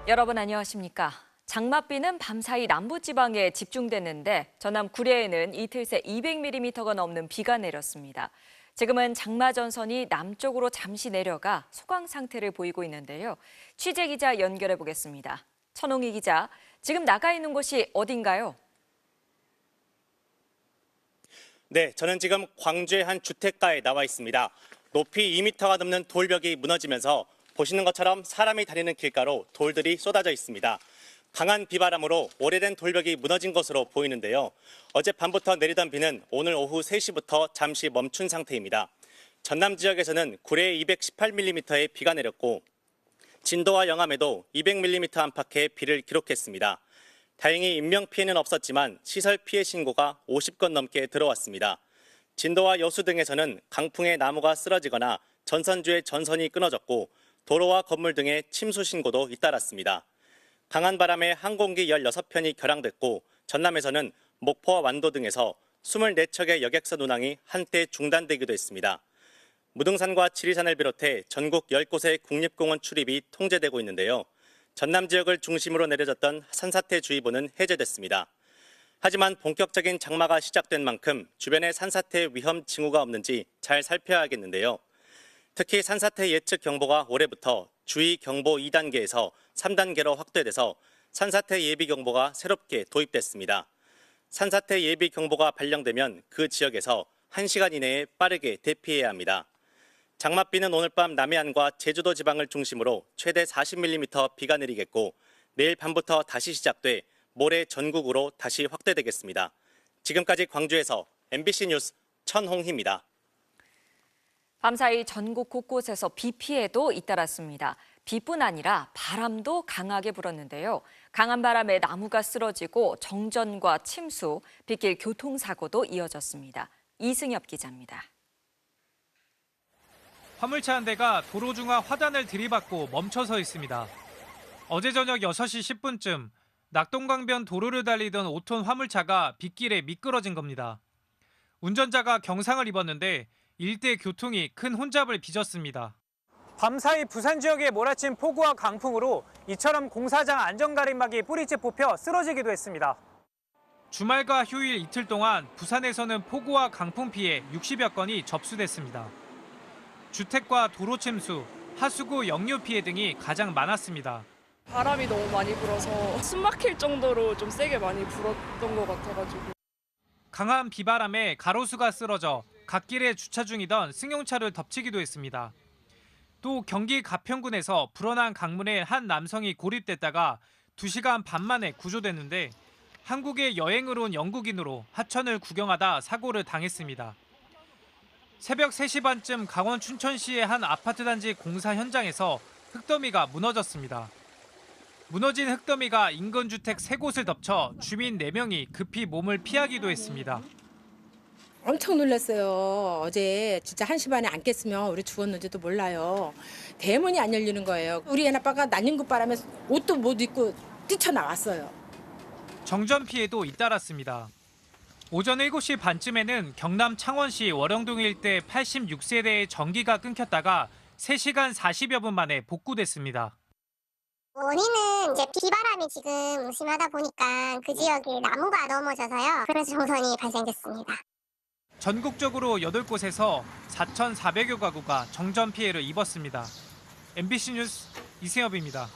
여러분 안녕하십니까? 장맛비는 밤사이 남부지방에 집중됐는데 전남 구례에는 이틀 새 200mm가 넘는 비가 내렸습니다. 지금은 장마 전선이 남쪽으로 잠시 내려가 소강 상태를 보이고 있는데요. 취재 기자 연결해 보겠습니다. 천홍희 기자, 지금 나가 있는 곳이 어딘가요? 네, 저는 지금 광주의 한 주택가에 나와 있습니다. 높이 2m가 넘는 돌벽이 무너지면서 보시는 것처럼 사람이 다니는 길가로 돌들이 쏟아져 있습니다. 강한 비바람으로 오래된 돌벽이 무너진 것으로 보이는데요. 어젯밤부터 내리던 비는 오늘 오후 3시부터 잠시 멈춘 상태입니다. 전남 지역에서는 구례에 218mm의 비가 내렸고 진도와 영암에도 200mm 안팎의 비를 기록했습니다. 다행히 인명피해는 없었지만 시설 피해 신고가 50건 넘게 들어왔습니다. 진도와 여수 등에서는 강풍에 나무가 쓰러지거나 전선주의 전선이 끊어졌고 도로와 건물 등의 침수 신고도 잇따랐습니다. 강한 바람에 항공기 16편이 결항됐고 전남에서는 목포와 완도 등에서 24척의 여객선 운항이 한때 중단되기도 했습니다. 무등산과 지리산을 비롯해 전국 10곳의 국립공원 출입이 통제되고 있는데요. 전남 지역을 중심으로 내려졌던 산사태주의보는 해제됐습니다. 하지만 본격적인 장마가 시작된 만큼 주변에 산사태 위험 징후가 없는지 잘 살펴야겠는데요. 특히 산사태 예측 경보가 올해부터 주의 경보 2단계에서 3단계로 확대돼서 산사태 예비 경보가 새롭게 도입됐습니다. 산사태 예비 경보가 발령되면 그 지역에서 1시간 이내에 빠르게 대피해야 합니다. 장맛비는 오늘 밤 남해안과 제주도 지방을 중심으로 최대 40mm 비가 내리겠고 내일 밤부터 다시 시작돼 모레 전국으로 다시 확대되겠습니다. 지금까지 광주에서 MBC 뉴스 천홍희입니다. 밤사이 전국 곳곳에서 비 피해도 잇따랐습니다. 비뿐 아니라 바람도 강하게 불었는데요. 강한 바람에 나무가 쓰러지고 정전과 침수, 빗길 교통사고도 이어졌습니다. 이승엽 기자입니다. 화물차 한 대가 도로 중앙 화단을 들이받고 멈춰서 있습니다. 어제 저녁 6시 10분쯤 낙동강변 도로를 달리던 5톤 화물차가 빗길에 미끄러진 겁니다. 운전자가 경상을 입었는데 일대 교통이 큰 혼잡을 빚었습니다. 밤사이 부산 지역에 몰아친 폭우와 강풍으로 이처럼 공사장 안전가림막이 뿌리째 뽑혀 쓰러지기도 했습니다. 주말과 휴일 이틀 동안 부산에서는 폭우와 강풍 피해 60여 건이 접수됐습니다. 주택과 도로 침수, 하수구 역류 피해 등이 가장 많았습니다. 바람이 너무 많이 불어서 숨 막힐 정도로 좀 세게 많이 불었던 것 같아가지고. 강한 비바람에 가로수가 쓰러져 갓길에 주차 중이던 승용차를 덮치기도 했습니다. 또 경기 가평군에서 불어난 강물에 한 남성이 고립됐다가 2시간 반 만에 구조됐는데 한국에 여행을 온 영국인으로 하천을 구경하다 사고를 당했습니다. 새벽 3시 반쯤 강원 춘천시의 한 아파트 단지 공사 현장에서 흙더미가 무너졌습니다. 무너진 흙더미가 인근 주택 3곳을 덮쳐 주민 4명이 급히 몸을 피하기도 했습니다. 엄청 놀랐어요. 어제 진짜 1시 반에 안 깼으면 우리 죽었는지도 몰라요. 대문이 안 열리는 거예요. 우리 애나빠가 난닝구 바람에 옷도 못 입고 뛰쳐나왔어요. 정전 피해도 잇따랐습니다. 오전 7시 반쯤에는 경남 창원시 월영동 일대 86세대의 전기가 끊겼다가 3시간 40여 분 만에 복구됐습니다. 원인은 이제 비바람이 지금 심하다 보니까 그 지역에 나무가 넘어져서요. 그래서 정선이 발생됐습니다. 전국적으로 8곳에서 4,400여 가구가 정전 피해를 입었습니다. MBC 뉴스 이승엽입니다.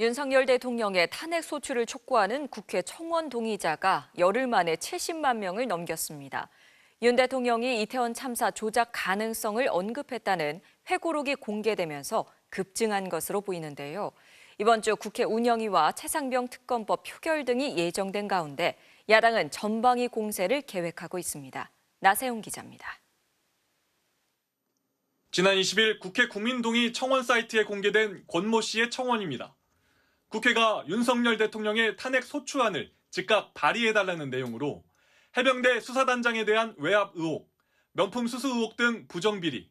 윤석열 대통령의 탄핵 소추를 촉구하는 국회 청원 동의자가 열흘 만에 70만 명을 넘겼습니다. 윤 대통령이 이태원 참사 조작 가능성을 언급했다는 회고록이 공개되면서 급증한 것으로 보이는데요. 이번 주 국회 운영위와 최상병 특검법 표결 등이 예정된 가운데 야당은 전방위 공세를 계획하고 있습니다. 나세훈 기자입니다. 지난 20일 국회 국민동의 청원 사이트에 공개된 권모 씨의 청원입니다. 국회가 윤석열 대통령의 탄핵 소추안을 즉각 발의해달라는 내용으로 해병대 수사단장에 대한 외압 의혹, 명품 수수 의혹 등 부정비리,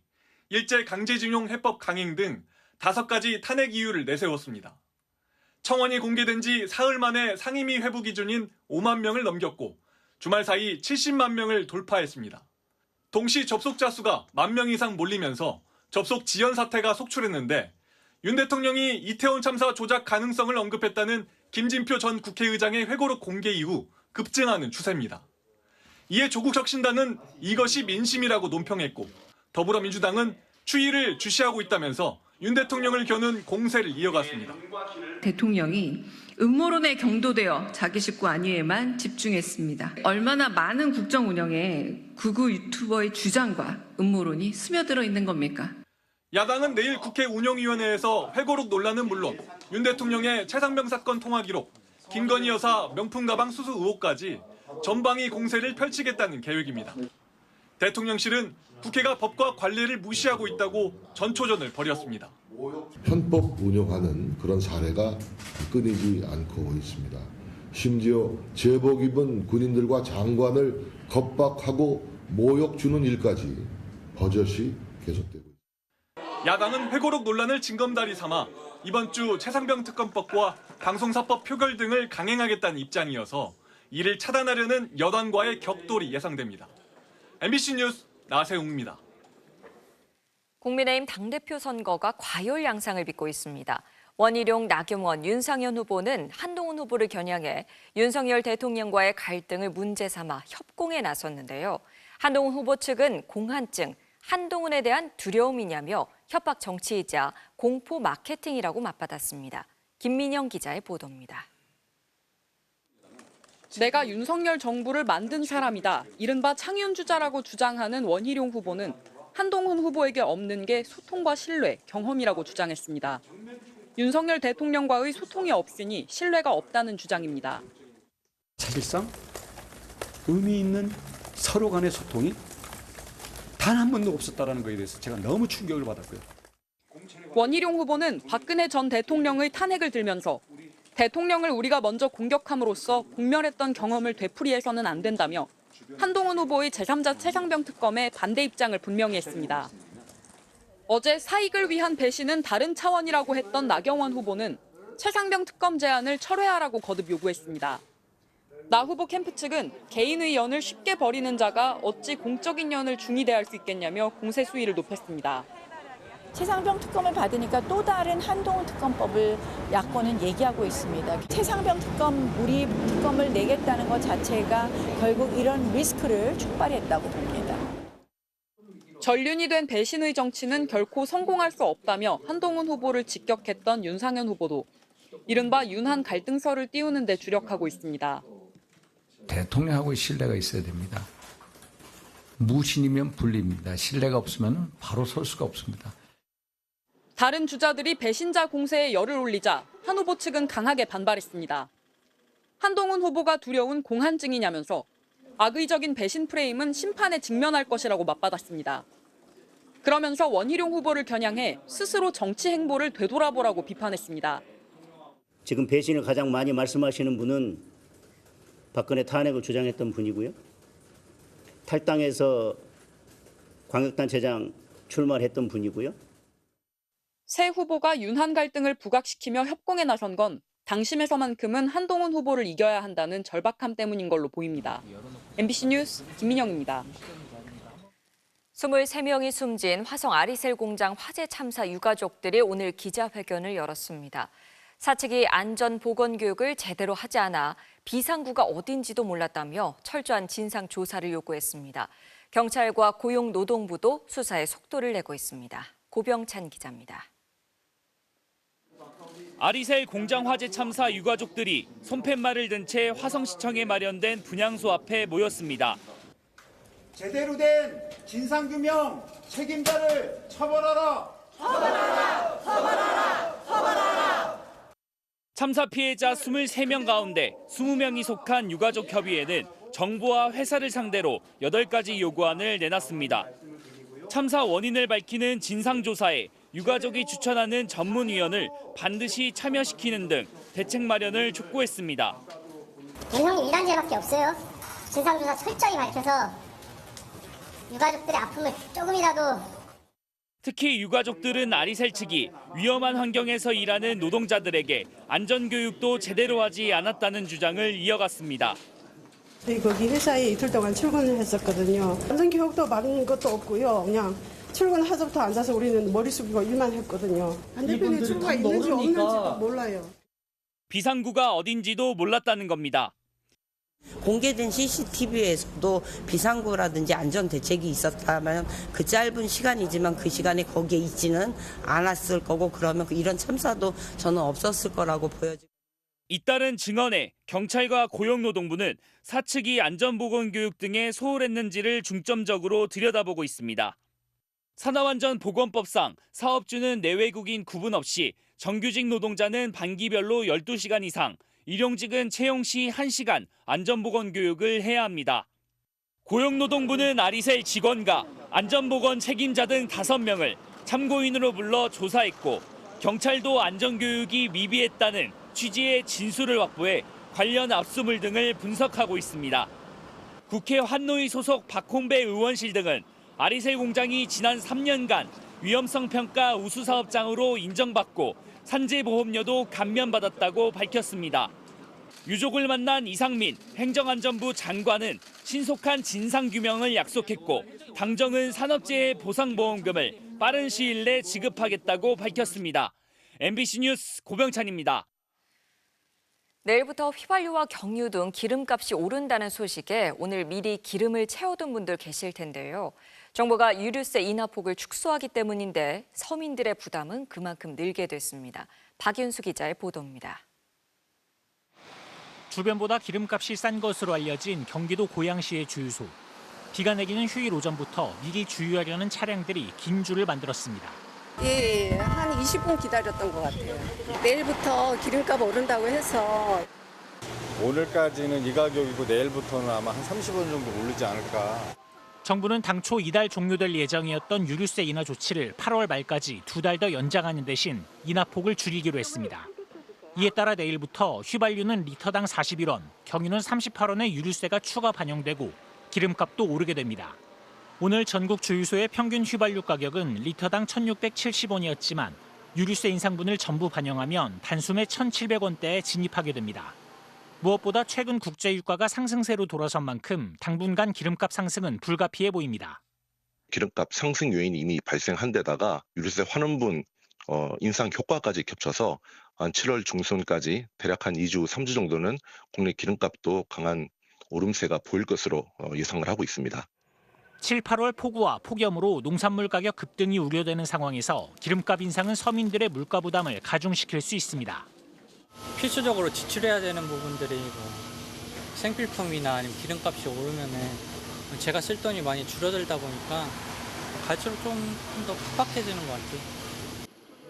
일제 강제징용 해법 강행 등 5가지 탄핵 이유를 내세웠습니다. 청원이 공개된 지 사흘 만에 상임위 회부 기준인 5만 명을 넘겼고 주말 사이 70만 명을 돌파했습니다. 동시 접속자 수가 1만 명 이상 몰리면서 접속 지연 사태가 속출했는데 윤 대통령이 이태원 참사 조작 가능성을 언급했다는 김진표 전 국회의장의 회고록 공개 이후 급증하는 추세입니다. 이에 조국혁신당은 이것이 민심이라고 논평했고 더불어민주당은 추이를 주시하고 있다면서 윤 대통령을 겨눈 공세를 이어갔습니다. 대통령이 음모론에 경도되어 자기 식구 안위에만 집중했습니다. 얼마나 많은 국정 운영에 극우 유튜버의 주장과 음모론이 스며들어 있는 겁니까? 야당은 내일 국회 운영위원회에서 회고록 논란은 물론 윤 대통령의 최상병 사건 통화 기록, 김건희 여사 명품 가방 수수 의혹까지 전방위 공세를 펼치겠다는 계획입니다. 대통령실은 국회가 법과 관례를 무시하고 있다고 전초전을 벌였습니다. 편법 운영하는 그런 사례가 끊이지 않고 있습니다. 심지어 제복 입은 군인들과 장관을 겁박하고 모욕 주는 일까지 버젓이 계속되고 있습니다. 야당은 회고록 논란을 징검다리 삼아 이번 주 최상병 특검법과 방송사법 표결 등을 강행하겠다는 입장이어서 이를 차단하려는 여당과의 격돌이 예상됩니다. MBC 뉴스 나세웅입니다. 국민의힘 당대표 선거가 과열 양상을 빚고 있습니다. 원희룡, 나경원, 윤상현 후보는 한동훈 후보를 겨냥해 윤석열 대통령과의 갈등을 문제 삼아 협공에 나섰는데요. 한동훈 후보 측은 공한증, 한동훈에 대한 두려움이냐며 협박 정치이자 공포 마케팅이라고 맞받았습니다. 김민영 기자의 보도입니다. 내가 윤석열 정부를 만든 사람이다. 이른바 창윤주자라고 주장하는 원희룡 후보는 한동훈 후보에게 없는 게 소통과 신뢰, 경험이라고 주장했습니다. 윤석열 대통령과의 소통이 없으니 신뢰가 없다는 주장입니다. 사실상 의미 있는 서로 간의 소통이 단 한 번도 없었다는 것에 대해서 제가 너무 충격을 받았고요. 원희룡 후보는 박근혜 전 대통령의 탄핵을 들면서 대통령을 우리가 먼저 공격함으로써 공멸했던 경험을 되풀이해서는 안 된다며 한동훈 후보의 제3자 최상병 특검에 반대 입장을 분명히 했습니다. 어제 사익을 위한 배신은 다른 차원이라고 했던 나경원 후보는 최상병 특검 제안을 철회하라고 거듭 요구했습니다. 나 후보 캠프 측은 개인의 연을 쉽게 버리는 자가 어찌 공적인 연을 중히 대할 수 있겠냐며 공세 수위를 높였습니다. 최상병 특검을 받으니까 또 다른 한동훈 특검법을 야권은 얘기하고 있습니다. 최상병 특검, 우리 특검을 내겠다는 것 자체가 결국 이런 리스크를 촉발했다고 봅니다. 전륜이 된 배신의 정치는 결코 성공할 수 없다며 한동훈 후보를 직격했던 윤상현 후보도 이른바 윤한 갈등설을 띄우는 데 주력하고 있습니다. 대통령하고의 신뢰가 있어야 됩니다. 무신이면 불리입니다. 신뢰가 없으면 바로 설 수가 없습니다. 다른 주자들이 배신자 공세에 열을 올리자 한 후보 측은 강하게 반발했습니다. 한동훈 후보가 두려운 공한증이냐면서 악의적인 배신 프레임은 심판에 직면할 것이라고 맞받았습니다. 그러면서 원희룡 후보를 겨냥해 스스로 정치 행보를 되돌아보라고 비판했습니다. 지금 배신을 가장 많이 말씀하시는 분은 박근혜 탄핵을 주장했던 분이고요. 탈당해서 광역단체장 출마를 했던 분이고요. 새 후보가 윤한 갈등을 부각시키며 협공에 나선 건 당심에서만큼은 한동훈 후보를 이겨야 한다는 절박함 때문인 걸로 보입니다. MBC 뉴스 김민영입니다. 23명이 숨진 화성 아리셀 공장 화재 참사 유가족들이 오늘 기자회견을 열었습니다. 사측이 안전 보건 교육을 제대로 하지 않아 비상구가 어딘지도 몰랐다며 철저한 진상 조사를 요구했습니다. 경찰과 고용노동부도 수사에 속도를 내고 있습니다. 고병찬 기자입니다. 아리셀 공장 화재 참사 유가족들이 손팻말을 든 채 화성시청에 마련된 분향소 앞에 모였습니다. 제대로 된 진상규명 책임자를 처벌하라! 처벌하라! 처벌하라! 처벌하라! 참사 피해자 23명 가운데 20명이 속한 유가족 협의회는 정부와 회사를 상대로 8가지 요구안을 내놨습니다. 참사 원인을 밝히는 진상조사에 유가족이 추천하는 전문위원을 반드시 참여시키는 등 대책 마련을 촉구했습니다. 대통령 일단제밖에 없어요. 진상조사 철저히 밝혀서 유가족들의 아픔을 조금이라도. 특히 유가족들은 아리셀 측이 위험한 환경에서 일하는 노동자들에게 안전교육도 제대로 하지 않았다는 주장을 이어갔습니다. 저희 거기 회사에 이틀 동안 출근을 했었거든요. 안전교육도 받은 것도 없고요. 그냥 출근하자부터 앉아서 우리는 머리 숙이고 일만 했거든요. 반대편에 출구가 있는지 없는지도 몰라요. 비상구가 어딘지도 몰랐다는 겁니다. 공개된 CCTV에서도 비상구라든지 안전대책이 있었다면 그 짧은 시간이지만 그 시간에 거기에 있지는 않았을 거고 그러면 이런 참사도 저는 없었을 거라고 보여집니다. 잇따른 증언에 경찰과 고용노동부는 사측이 안전보건교육 등에 소홀했는지를 중점적으로 들여다보고 있습니다. 산하안전보건법상 사업주는 내외국인 구분 없이 정규직 노동자는 반기별로 12시간 이상, 일용직은 채용 시 1시간 안전보건교육을 해야 합니다. 고용노동부는 아리셀 직원과 안전보건 책임자 등 5명을 참고인으로 불러 조사했고 경찰도 안전교육이 미비했다는 취지의 진술을 확보해 관련 압수물 등을 분석하고 있습니다. 국회 환노위 소속 박홍배 의원실 등은 아리셀 공장이 지난 3년간 위험성 평가 우수사업장으로 인정받고 산재보험료도 감면받았다고 밝혔습니다. 유족을 만난 이상민 행정안전부 장관은 신속한 진상규명을 약속했고 당정은 산업재해 보상보험금을 빠른 시일 내 지급하겠다고 밝혔습니다. MBC 뉴스 고병찬입니다. 내일부터 휘발유와 경유 등 기름값이 오른다는 소식에 오늘 미리 기름을 채워둔 분들 계실 텐데요. 정부가 유류세 인하폭을 축소하기 때문인데 서민들의 부담은 그만큼 늘게 됐습니다. 박윤수 기자의 보도입니다. 주변보다 기름값이 싼 것으로 알려진 경기도 고양시의 주유소. 비가 내리는 휴일 오전부터 미리 주유하려는 차량들이 긴 줄을 만들었습니다. 예, 한 20분 기다렸던 것 같아요. 내일부터 기름값 오른다고 해서. 오늘까지는 이 가격이고 내일부터는 아마 한 30원 정도 오르지 않을까. 정부는 당초 이달 종료될 예정이었던 유류세 인하 조치를 8월 말까지 2달 더 연장하는 대신 인하폭을 줄이기로 했습니다. 이에 따라 내일부터 휘발유는 리터당 41원, 경유는 38원의 유류세가 추가 반영되고 기름값도 오르게 됩니다. 오늘 전국 주유소의 평균 휘발유 가격은 리터당 1,670원이었지만 유류세 인상분을 전부 반영하면 단숨에 1,700원대에 진입하게 됩니다. 무엇보다 최근 국제유가가 상승세로 돌아선 만큼 당분간 기름값 상승은 불가피해 보입니다. 기름값 상승 요인이 이미 발생한 데다가 유류세 환원분 인상 효과까지 겹쳐서 한 7월 중순까지 대략 한 2주, 3주 정도는 국내 기름값도 강한 오름세가 보일 것으로 예상을 하고 있습니다. 7, 8월 폭우와 폭염으로 농산물 가격 급등이 우려되는 상황에서 기름값 인상은 서민들의 물가 부담을 가중시킬 수 있습니다. 필수적으로 지출해야 되는 부분들이 생필품이나 아니면 기름값이 오르면은 제가 쓸 돈이 많이 줄어들다 보니까 갈수록 좀 더 팍팍해지는 것 같아요.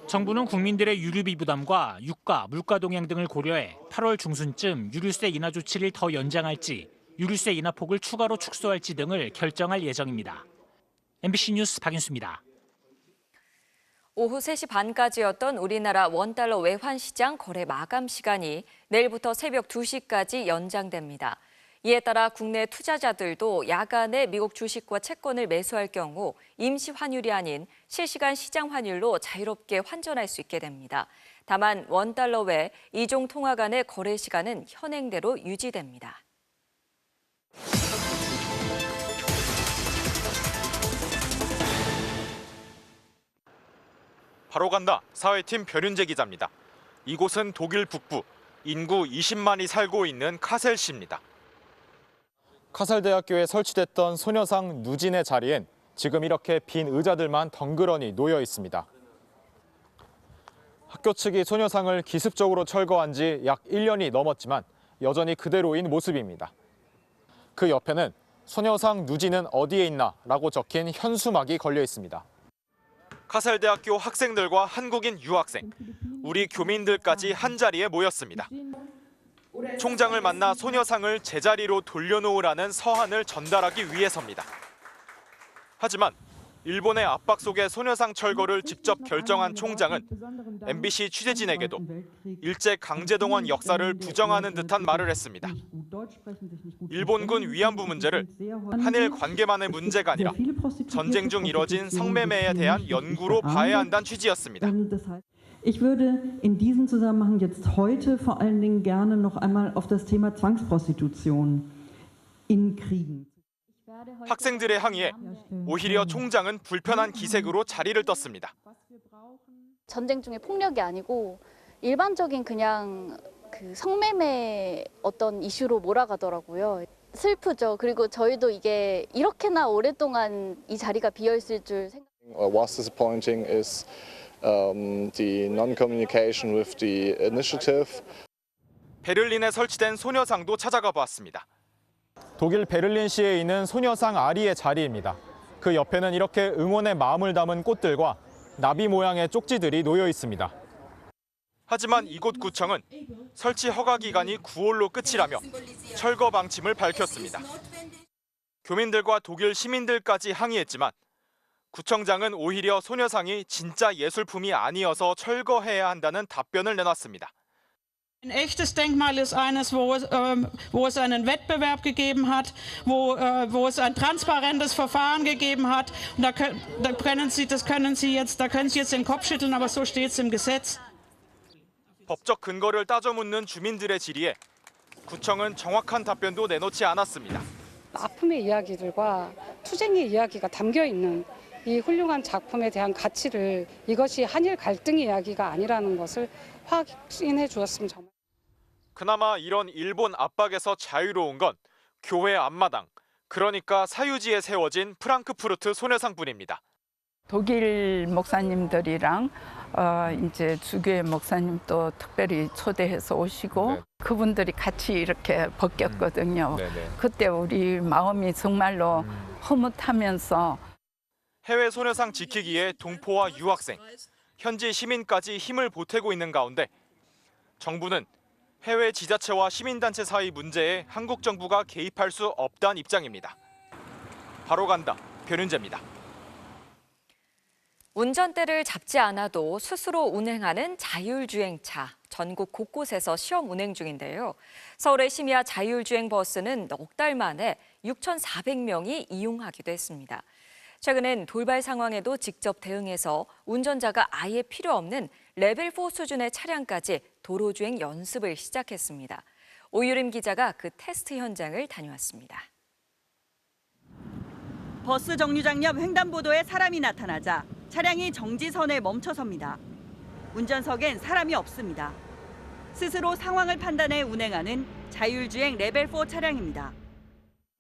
정부는 국민들의 유류비 부담과 유가, 물가 동향 등을 고려해 8월 중순쯤 유류세 인하 조치를 더 연장할지 유류세 인하폭을 추가로 축소할지 등을 결정할 예정입니다. MBC 뉴스 박윤수입니다. 오후 3시 반까지였던 우리나라 원달러 외환시장 거래 마감 시간이 내일부터 새벽 2시까지 연장됩니다. 이에 따라 국내 투자자들도 야간에 미국 주식과 채권을 매수할 경우 임시 환율이 아닌 실시간 시장 환율로 자유롭게 환전할 수 있게 됩니다. 다만 원달러 외 이종 통화 간의 거래 시간은 현행대로 유지됩니다. 바로 간다. 사회팀 변윤재 기자입니다. 이곳은 독일 북부, 인구 20만이 살고 있는 카셀시입니다. 카셀대학교에 설치됐던 소녀상 누진의 자리엔 지금 이렇게 빈 의자들만 덩그러니 놓여 있습니다. 학교 측이 소녀상을 기습적으로 철거한 지 약 1년이 넘었지만 여전히 그대로인 모습입니다. 그 옆에는 소녀상 누진은 어디에 있나라고 적힌 현수막이 걸려 있습니다. 카셀대학교 학생들과 한국인 유학생, 우리 교민들까지 한자리에 모였습니다. 총장을 만나 소녀상을 제자리로 돌려놓으라는 서한을 전달하기 위해서입니다. 하지만 일본의 압박 속에 소녀상 철거를 직접 결정한 총장은 MBC 취재진에게도 일제강제동원 역사를 부정하는 듯한 말을 했습니다. 일본군 위안부 문제를 한일 관계만의 문제가 아니라 전쟁 중 이뤄진 성매매에 대한 연구로 봐야 한다는 취지였습니다. Ich würde in diesem Zusammenhang jetzt heute vor allen Dingen gerne noch einmal auf das Thema Zwangsprostitution in Kriegen. 학생들의 항의에 오히려 총장은 불편한 기색으로 자리를 떴습니다. 전쟁 중에 폭력이 아니고 일반적인 그냥 그 성매매 어떤 이슈로 몰아가더라고요. 슬프죠. 그리고 저희도 이게 이렇게나 오랫동안 이 자리가 비어 있을 줄 생각. What's disappointing is the non-communication with the initiative. 베를린에 설치된 소녀상도 찾아가 보았습니다. 독일 베를린시에 있는 소녀상 아리의 자리입니다. 그 옆에는 이렇게 응원의 마음을 담은 꽃들과 나비 모양의 쪽지들이 놓여 있습니다. 하지만 이곳 구청은 설치 허가 기간이 9월로 끝이라며 철거 방침을 밝혔습니다. 교민들과 독일 시민들까지 항의했지만 구청장은 오히려 소녀상이 진짜 예술품이 아니어서 철거해야 한다는 답변을 내놨습니다. Ein echtes Denkmal ist eines, wo es einen Wettbewerb gegeben hat, wo es ein transparentes Verfahren gegeben hat. Und da können Sie jetzt den Kopf schütteln, aber so steht es im Gesetz. 법적 근거를 따져 묻는 주민들의 질의에 구청은 정확한 답변도 내놓지 않았습니다. 아픔의 이야기들과 투쟁의 이야기가 담겨 있는 이 훌륭한 작품에 대한 가치를 이것이 한일 갈등의 이야기가 아니라는 것을 확인해 주었으면 정말. 그나마 이런 일본 압박에서 자유로운 건 교회 앞마당, 그러니까 사유지에 세워진 프랑크푸르트 소녀상뿐입니다. 독일 목사님들이랑 이제 주교회 목사님도 특별히 초대해서 오시고 그분들이 같이 이렇게 벗겼거든요. 그때 우리 마음이 정말로 흐뭇하면서. 해외 소녀상 지키기에 동포와 유학생, 현지 시민까지 힘을 보태고 있는 가운데 정부는 해외 지자체와 시민단체 사이 문제에 한국 정부가 개입할 수 없다는 입장입니다. 바로 간다, 변윤재입니다. 운전대를 잡지 않아도 스스로 운행하는 자율주행차. 전국 곳곳에서 시험 운행 중인데요. 서울의 심야 자율주행 버스는 넉 달 만에 6,400명이 이용하기도 했습니다. 최근엔 돌발 상황에도 직접 대응해서 운전자가 아예 필요 없는 레벨 4 수준의 차량까지 도로주행 연습을 시작했습니다. 오유림 기자가 그 테스트 현장을 다녀왔습니다. 버스 정류장 옆 횡단보도에 사람이 나타나자 차량이 정지선에 멈춰섭니다. 운전석엔 사람이 없습니다. 스스로 상황을 판단해 운행하는 자율주행 레벨 4 차량입니다.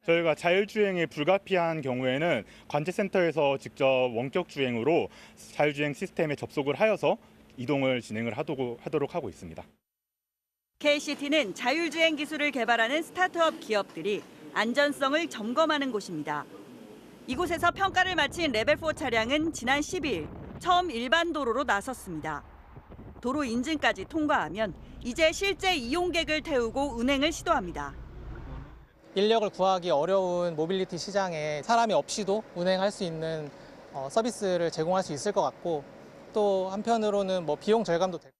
저희가 자율주행이 불가피한 경우에는 관제센터에서 직접 원격 주행으로 자율주행 시스템에 접속을 하여서 이동을 진행을 하도록 하고 있습니다. KCT는 자율주행 기술을 개발하는 스타트업 기업들이 안전성을 점검하는 곳입니다. 이곳에서 평가를 마친 레벨 4 차량은 지난 10일 처음 일반 도로로 나섰습니다. 도로 인증까지 통과하면 이제 실제 이용객을 태우고 운행을 시도합니다. 인력을 구하기 어려운 모빌리티 시장에 사람이 없이도 운행할 수 있는 서비스를 제공할 수 있을 것 같고 또 한편으로는 비용 절감도 될.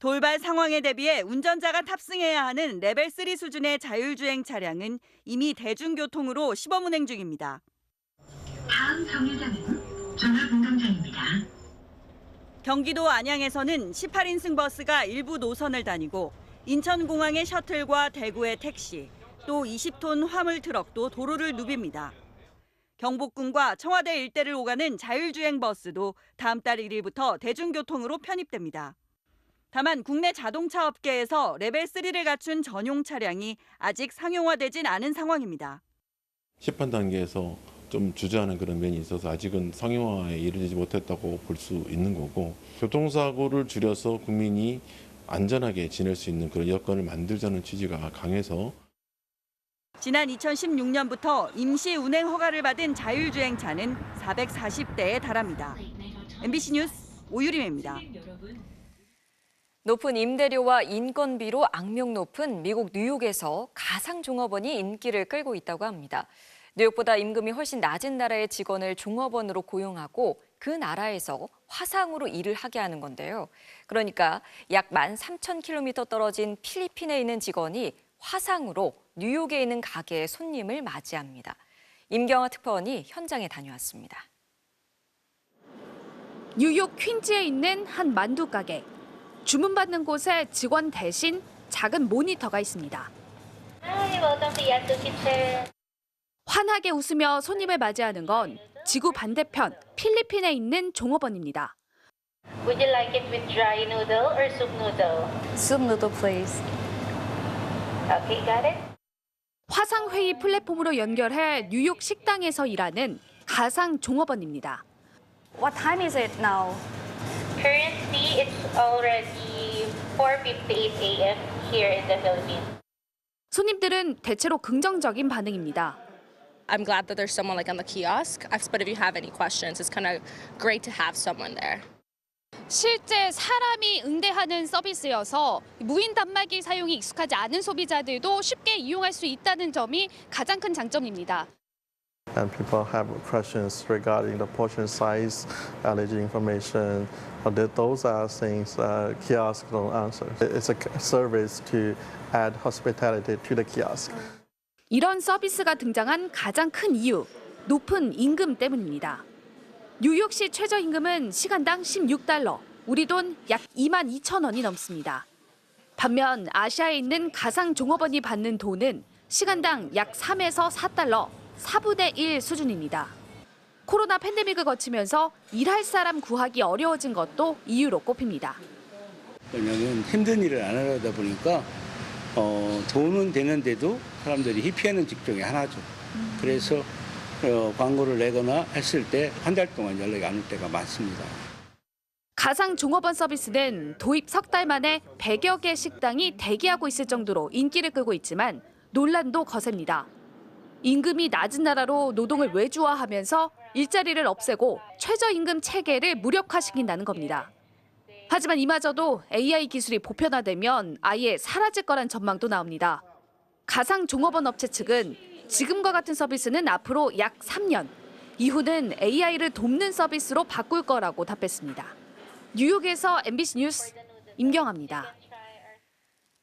돌발 상황에 대비해 운전자가 탑승해야 하는 레벨 3 수준의 자율주행 차량은 이미 대중교통으로 시범 운행 중입니다. 다음 정류장은 종합운동장입니다. 경기도 안양에서는 18인승 버스가 일부 노선을 다니고 인천공항의 셔틀과 대구의 택시, 또 20톤 화물 트럭도 도로를 누빕니다. 경복궁과 청와대 일대를 오가는 자율주행 버스도 다음 달 1일부터 대중교통으로 편입됩니다. 다만 국내 자동차 업계에서 레벨 3를 갖춘 전용 차량이 아직 상용화되진 않은 상황입니다. 시판 단계에서 좀 주저하는 그런 면이 있어서 아직은 상용화에 이르지 못했다고 볼 수 있는 거고, 교통사고를 줄여서 국민이 안전하게 지낼 수 있는 그런 여건을 만들자는 취지가 강해서 지난 2016년부터 임시 운행 허가를 받은 자율주행차는 440대에 달합니다. MBC 뉴스 오유림입니다. 높은 임대료와 인건비로 악명 높은 미국 뉴욕에서 가상종업원이 인기를 끌고 있다고 합니다. 뉴욕보다 임금이 훨씬 낮은 나라의 직원을 종업원으로 고용하고 그 나라에서 화상으로 일을 하게 하는 건데요. 그러니까 약 13,000km 떨어진 필리핀에 있는 직원이 화상으로 뉴욕에 있는 가게의 손님을 맞이합니다. 임경아 특파원이 현장에 다녀왔습니다. 뉴욕 퀸즈에 있는 한 만두 가게. 주문받는 곳에 직원 대신 작은 모니터가 있습니다. 환하게 웃으며 손님을 맞이하는 건 지구 반대편 필리핀에 있는 종업원입니다. Would you like it with dry noodle or soup noodle? Soup noodle, please. Okay, got it? 화상회의 플랫폼으로 연결해 뉴욕 식당에서 일하는 가상 종업원입니다. What time is it now? Currently, it's already 4:58 a.m. here in the Philippines. 손님들은 대체로 긍정적인 반응입니다. I'm glad that there's someone like on the kiosk. But if you have any questions, it's kind of great to have someone there. 실제 사람이 응대하는 서비스여서 무인 단말기 사용이 익숙하지 않은 소비자들도 쉽게 이용할 수 있다는 점이 가장 큰 장점입니다. And people have questions regarding the portion size, allergy information. Those are things kiosks don't answer. It's a service to add hospitality to the kiosk. 이런 서비스가 등장한 가장 큰 이유, 높은 임금 때문입니다. 뉴욕시 최저임금은 시간당 $16, 우리 돈 약 22,000원이 넘습니다. 반면 아시아에 있는 가상 종업원이 받는 돈은 시간당 약 3에서 $4, 4분의 1 수준입니다. 코로나 팬데믹을 거치면서 일할 사람 구하기 어려워진 것도 이유로 꼽힙니다. 왜냐하면 힘든 일을 안 하다 보니까 돈은 되는데도 사람들이 희피하는 직종이 하나죠. 그래서 광고를 내거나 했을 때 한 달 동안 연락이 안 올 때가 많습니다. 가상 종업원 서비스는 도입 석 달 만에 100여 개 식당이 대기하고 있을 정도로 인기를 끌고 있지만 논란도 거셉니다. 임금이 낮은 나라로 노동을 외주화하면서 일자리를 없애고 최저임금 체계를 무력화시킨다는 겁니다. 하지만 이마저도 AI 기술이 보편화되면 아예 사라질 거란 전망도 나옵니다. 가상 종업원 업체 측은 지금과 같은 서비스는 앞으로 약 3년, 이후는 AI를 돕는 서비스로 바꿀 거라고 답했습니다. 뉴욕에서 MBC 뉴스 임경아입니다.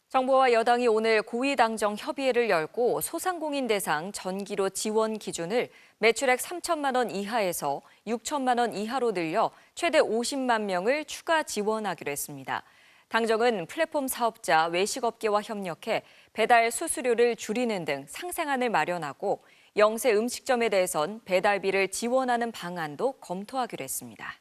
정부와 여당이 오늘 고위당정 협의회를 열고 소상공인 대상 전기료 지원 기준을 매출액 3천만 원 이하에서 6천만 원 이하로 늘려 최대 50만 명을 추가 지원하기로 했습니다. 당정은 플랫폼 사업자, 외식업계와 협력해 배달 수수료를 줄이는 등 상생안을 마련하고 영세 음식점에 대해선 배달비를 지원하는 방안도 검토하기로 했습니다.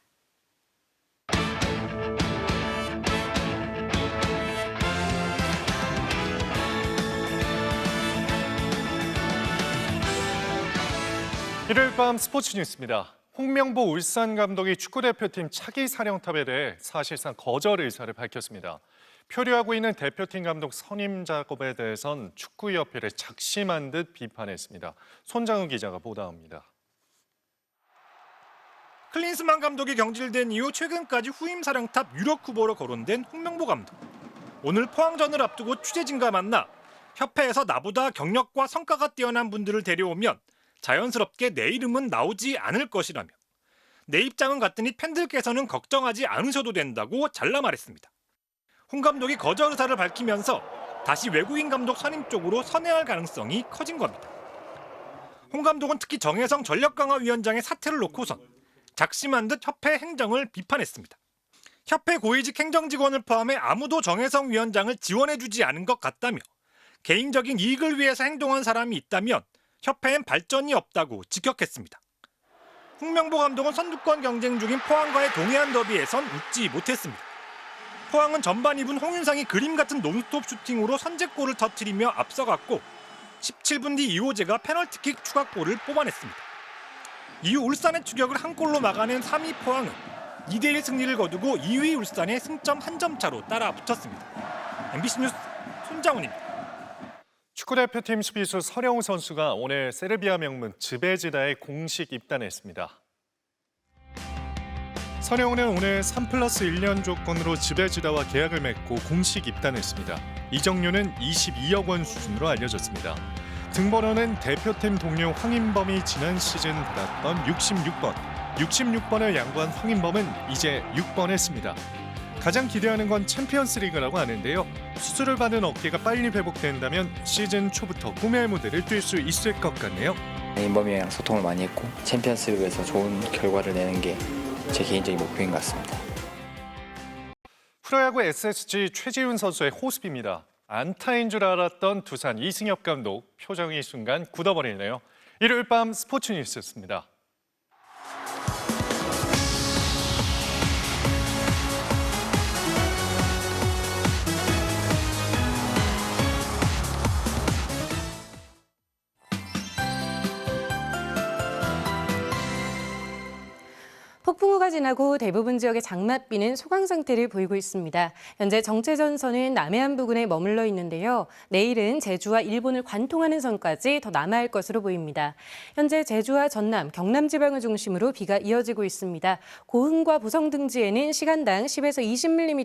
일요일 밤 스포츠 뉴스입니다. 홍명보 울산 감독이 축구대표팀 차기 사령탑에 대해 사실상 거절 의사를 밝혔습니다. 표류하고 있는 대표팀 감독 선임 작업에 대해선 축구협회를 작심한 듯 비판했습니다. 손장훈 기자가 보도합니다. 클린스만 감독이 경질된 이후 최근까지 후임 사령탑 유력 후보로 거론된 홍명보 감독. 오늘 포항전을 앞두고 취재진과 만나 협회에서 나보다 경력과 성과가 뛰어난 분들을 데려오면 자연스럽게 내 이름은 나오지 않을 것이라며 내 입장은 같으니 팬들께서는 걱정하지 않으셔도 된다고 잘라 말했습니다. 홍 감독이 거절 의사를 밝히면서 다시 외국인 감독 선임 쪽으로 선회할 가능성이 커진 겁니다. 홍 감독은 특히 정혜성 전력강화위원장의 사퇴를 놓고선 작심한 듯 협회 행정을 비판했습니다. 협회 고위직 행정직원을 포함해 아무도 정혜성 위원장을 지원해주지 않은 것 같다며 개인적인 이익을 위해서 행동한 사람이 있다면 협회엔 발전이 없다고 직격했습니다. 홍명보 감독은 선두권 경쟁 중인 포항과의 동해안 더비에선 웃지 못했습니다. 포항은 전반 2분 홍윤상이 그림 같은 논스톱 슈팅으로 선제골을 터뜨리며 앞서갔고 17분 뒤 이호재가 페널티킥 추가골을 뽑아냈습니다. 이후 울산의 추격을 한 골로 막아낸 3위 포항은 2대1 승리를 거두고 2위 울산의 승점 1점 차로 따라 붙었습니다. MBC 뉴스 손장훈입니다. 축구대표팀 수비수 서령우 선수가 오늘 세르비아 명문 즈베지다에 공식 입단했습니다. 서령우는 오늘 3+1년 조건으로 즈베지다와 계약을 맺고 공식 입단했습니다. 이적료는 22억 원 수준으로 알려졌습니다. 등번호는 대표팀 동료 황인범이 지난 시즌 받았던 66번. 66번을 양보한 황인범은 이제 6번 했습니다. 가장 기대하는 건 챔피언스 리그라고 하는데요. 수술을 받은 어깨가 빨리 회복된다면 시즌 초부터 꿈의 무대를 뛸 수 있을 것 같네요. 인범이랑 소통을 많이 했고 챔피언스 리그에서 좋은 결과를 내는 게 제 개인적인 목표인 것 같습니다. 프로야구 SSG 최지훈 선수의 호흡입니다. 안타인 줄 알았던 두산 이승엽 감독 표정이 순간 굳어버리네요. 일요일 밤 스포츠 뉴스였습니다. 폭풍우가 지나고 대부분 지역의 장맛비는 소강 상태를 보이고 있습니다. 현재 정체전선은 남해안 부근에 머물러 있는데요. 내일은 제주와 일본을 관통하는 선까지 더 남하할 것으로 보입니다. 현재 제주와 전남, 경남 지방을 중심으로 비가 이어지고 있습니다. 고흥과 보성 등지에는 시간당 10에서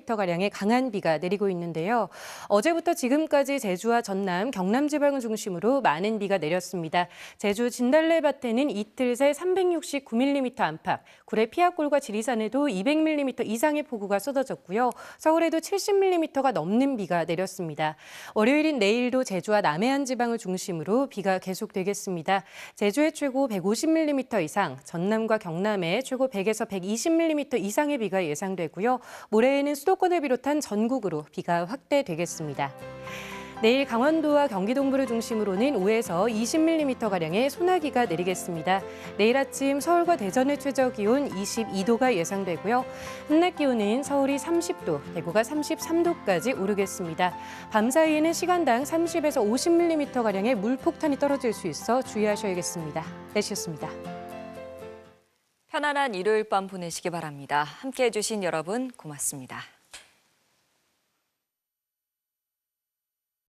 20mm가량의 강한 비가 내리고 있는데요. 어제부터 지금까지 제주와 전남, 경남 지방을 중심으로 많은 비가 내렸습니다. 제주 진달래밭에는 이틀 새 369mm 안팎, 구례 피악골과 지리산에도 200mm 이상의 폭우가 쏟아졌고요. 서울에도 70mm가 넘는 비가 내렸습니다. 월요일인 내일도 제주와 남해안 지방을 중심으로 비가 계속되겠습니다. 제주에 최고 150mm 이상, 전남과 경남에 최고 100에서 120mm 이상의 비가 예상되고요. 모레에는 수도권을 비롯한 전국으로 비가 확대되겠습니다. 내일 강원도와 경기 동부를 중심으로는 5에서 20mm가량의 소나기가 내리겠습니다. 내일 아침 서울과 대전의 최저기온 22도가 예상되고요. 한낮 기온은 서울이 30도, 대구가 33도까지 오르겠습니다. 밤 사이에는 시간당 30에서 50mm가량의 물폭탄이 떨어질 수 있어 주의하셔야겠습니다. 날씨였습니다. 편안한 일요일 밤 보내시기 바랍니다. 함께해 주신 여러분 고맙습니다.